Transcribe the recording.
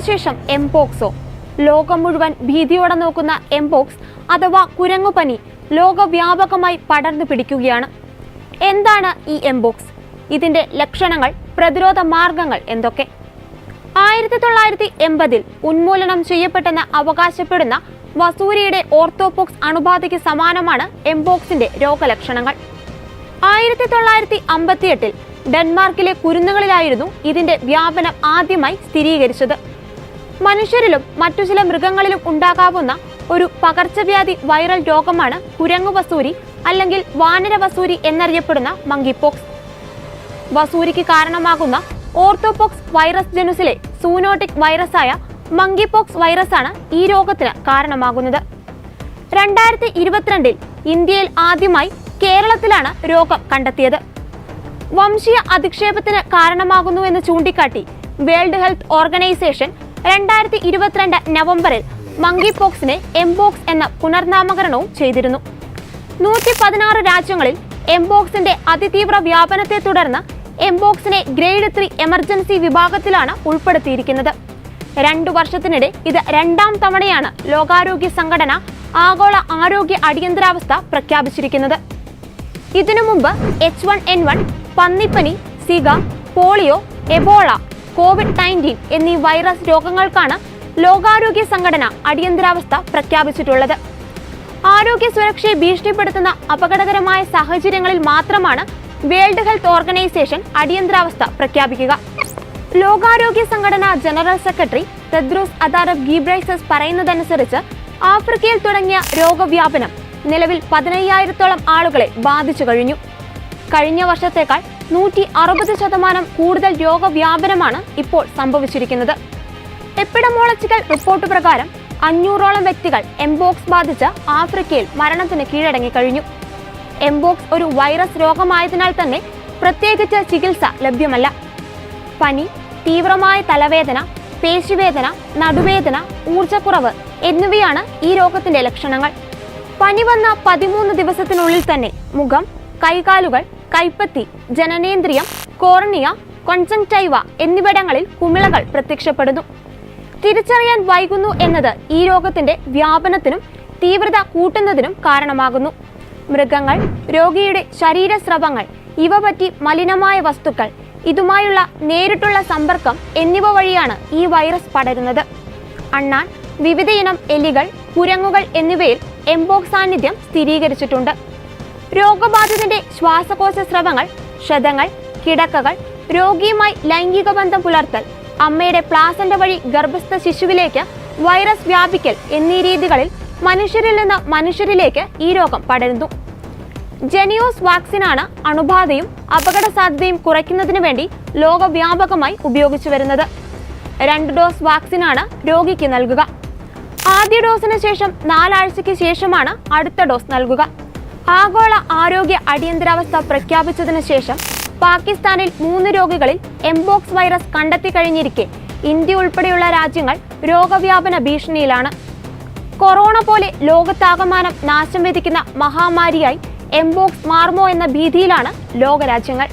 ശേഷം എംപോക്സോ. ലോകം മുഴുവൻ ഭീതിയോടെ നോക്കുന്ന എംപോക്സ് അഥവാ കുരങ്ങുപനി ലോകവ്യാപകമായി പടർന്നു പിടിക്കുകയാണ്. എന്താണ് ഈ എംപോക്സ്? ഇതിന്റെ ലക്ഷണങ്ങൾ, പ്രതിരോധ മാർഗങ്ങൾ എന്തൊക്കെ? 1980 ഉന്മൂലനം ചെയ്യപ്പെട്ടെന്ന് അവകാശപ്പെടുന്ന വസൂരിയുടെ ഓർത്തോപോക്സ് അണുബാധയ്ക്ക് സമാനമാണ് എംപോക്സിന്റെ രോഗലക്ഷണങ്ങൾ. 1958 ഡെൻമാർക്കിലെ കുരുന്നുകളിലായിരുന്നു ഇതിന്റെ വ്യാപനം ആദ്യമായി സ്ഥിരീകരിച്ചത്. മനുഷ്യരിലും മറ്റു ചില മൃഗങ്ങളിലും ഉണ്ടാകാവുന്ന ഒരു പകർച്ചവ്യാധി വൈറൽ രോഗമാണ് കുരങ്ങു വസൂരി അല്ലെങ്കിൽ വാനര വസൂരി എന്നറിയപ്പെടുന്ന മങ്കിപോക്സ്. വസൂരിക്ക് കാരണമാകുന്ന ഓർത്തോപോക്സ് വൈറസ് ജനുസിലെ സൂനോട്ടിക് വൈറസായ മങ്കിപോക്സ് വൈറസാണ് ഈ രോഗത്തിന് കാരണമാകുന്നത്. 2022 ഇന്ത്യയിൽ ആദ്യമായി കേരളത്തിലാണ് രോഗം കണ്ടെത്തിയത്. വംശീയ അധിക്ഷേപത്തിന് കാരണമാകുന്നുവെന്ന് ചൂണ്ടിക്കാട്ടി വേൾഡ് ഹെൽത്ത് ഓർഗനൈസേഷൻ 2022 നവംബറിൽ മങ്കിപോക്സിനെ എംപോക്സ് എന്ന പുനർനാമകരണവും ചെയ്തിരുന്നു. 116 രാജ്യങ്ങളിൽ എംപോക്സിന്റെ അതിതീവ്ര വ്യാപനത്തെ തുടർന്ന് എംപോക്സിനെ ഗ്രേഡ് 3 എമർജൻസി വിഭാഗത്തിലാണ് ഉൾപ്പെടുത്തിയിരിക്കുന്നത്. 2 വർഷത്തിനിടെ ഇത് 2ാം തവണയാണ് ലോകാരോഗ്യ സംഘടന ആഗോള ആരോഗ്യ അടിയന്തരാവസ്ഥ പ്രഖ്യാപിച്ചിരിക്കുന്നത്. ഇതിനു മുമ്പ് H1N1, പന്നിപ്പനി, Zika, polio, Ebola, COVID-19 എന്നീ വൈറസ് രോഗങ്ങൾക്കാണ് ലോകാരോഗ്യ സംഘടന അടിയന്തരാവസ്ഥ പ്രഖ്യാപിച്ചിട്ടുള്ളത്. ആരോഗ്യ സുരക്ഷയെ ഭീഷണിപ്പെടുത്തുന്ന അപകടകരമായ സാഹചര്യങ്ങളിൽ മാത്രമാണ് വേൾഡ് ഹെൽത്ത് ഓർഗനൈസേഷൻ അടിയന്തരാവസ്ഥ പ്രഖ്യാപിക്കുക. ലോകാരോഗ്യ സംഘടന ജനറൽ സെക്രട്ടറി തെദ്രോസ് അദാനം ഗീബ്രയേസസ് പറയുന്നതനുസരിച്ച് ആഫ്രിക്കയിൽ തുടങ്ങിയ രോഗവ്യാപനം നിലവിൽ 15,000-ഓളം ആളുകളെ ബാധിച്ചു കഴിഞ്ഞു. കഴിഞ്ഞ വർഷത്തേക്കാൾ 160% കൂടുതൽ രോഗവ്യാപനമാണ് ഇപ്പോൾ സംഭവിച്ചിരിക്കുന്നത്. എപ്പിഡമോളജിക്കൽ റിപ്പോർട്ട് പ്രകാരം 500-ഓളം വ്യക്തികൾ എംപോക്സ് ബാധിച്ച് ആഫ്രിക്കയിൽ മരണത്തിന് കീഴടങ്ങിക്കഴിഞ്ഞു. എംപോക്സ് ഒരു വൈറസ് രോഗമായതിനാൽ തന്നെ പ്രത്യേകിച്ച് ചികിത്സ ലഭ്യമല്ല. പനി, തീവ്രമായ തലവേദന, പേശിവേദന, നടുവേദന, ഊർജ്ജക്കുറവ് എന്നിവയാണ് ഈ രോഗത്തിന്റെ ലക്ഷണങ്ങൾ. പനി വന്ന 13 ദിവസത്തിനുള്ളിൽ തന്നെ മുഖം, കൈകാലുകൾ, കൈപ്പത്തി, ജനനേന്ദ്രിയം, കോർണിയ, കോൺജങ്ക്റ്റൈവ എന്നിവിടങ്ങളിൽ കുമിളകൾ പ്രത്യക്ഷപ്പെടുന്നു. തിരിച്ചറിയാൻ വൈകുന്നു എന്നത് ഈ രോഗത്തിന്റെ വ്യാപനത്തിനും തീവ്രത കൂട്ടുന്നതിനും കാരണമാകുന്നു. മൃഗങ്ങൾ, രോഗിയുടെ ശരീരസ്രവങ്ങൾ, ഇവ പറ്റി മലിനമായ വസ്തുക്കൾ, ഇതുമായുള്ള നേരിട്ടുള്ള സമ്പർക്കം എന്നിവ വഴിയാണ് ഈ വൈറസ് പടരുന്നത്. അണ്ണാൻ, വിവിധയിനം എലികൾ, കുരങ്ങുകൾ എന്നിവയിൽ എംപോക്സ് സാന്നിധ്യം സ്ഥിരീകരിച്ചിട്ടുണ്ട്. രോഗബാധിതന്റെ ശ്വാസകോശ സ്രവങ്ങൾ, ക്ഷതങ്ങൾ, കിടക്കകൾ, രോഗിയുമായി ലൈംഗിക ബന്ധം പുലർത്തൽ, അമ്മയുടെ പ്ലാസന്റ വഴി ഗർഭസ്ഥ ശിശുവിലേക്ക് വൈറസ് വ്യാപിക്കൽ എന്നീ രീതികളിൽ മനുഷ്യരിൽ നിന്ന് മനുഷ്യരിലേക്ക് ഈ രോഗം പടരുന്നു. ജെനിയോസ് വാക്സിനാണ് അണുബാധയും അപകട സാധ്യതയും കുറയ്ക്കുന്നതിന് വേണ്ടി ലോകവ്യാപകമായി ഉപയോഗിച്ചു വരുന്നത്. 2 ഡോസ് വാക്സിനാണ് രോഗിക്ക് നൽകുക. ആദ്യ ഡോസിന് ശേഷം 4 ആഴ്ചയ്ക്ക് ശേഷമാണ് അടുത്ത ഡോസ് നൽകുക. ആഗോള ആരോഗ്യ അടിയന്തരാവസ്ഥ പ്രഖ്യാപിച്ചതിന് ശേഷം പാകിസ്ഥാനിൽ 3 രോഗികളിൽ എംപോക്സ് വൈറസ് കണ്ടെത്തി കഴിഞ്ഞിരിക്കെ ഇന്ത്യ ഉൾപ്പെടെയുള്ള രാജ്യങ്ങൾ രോഗവ്യാപന ഭീഷണിയിലാണ്. കൊറോണ പോലെ ലോകത്താകമാനം നാശം വിധിക്കുന്ന മഹാമാരിയായി എംപോക്സ് മാറുമോ എന്ന ഭീതിയിലാണ് ലോകരാജ്യങ്ങൾ.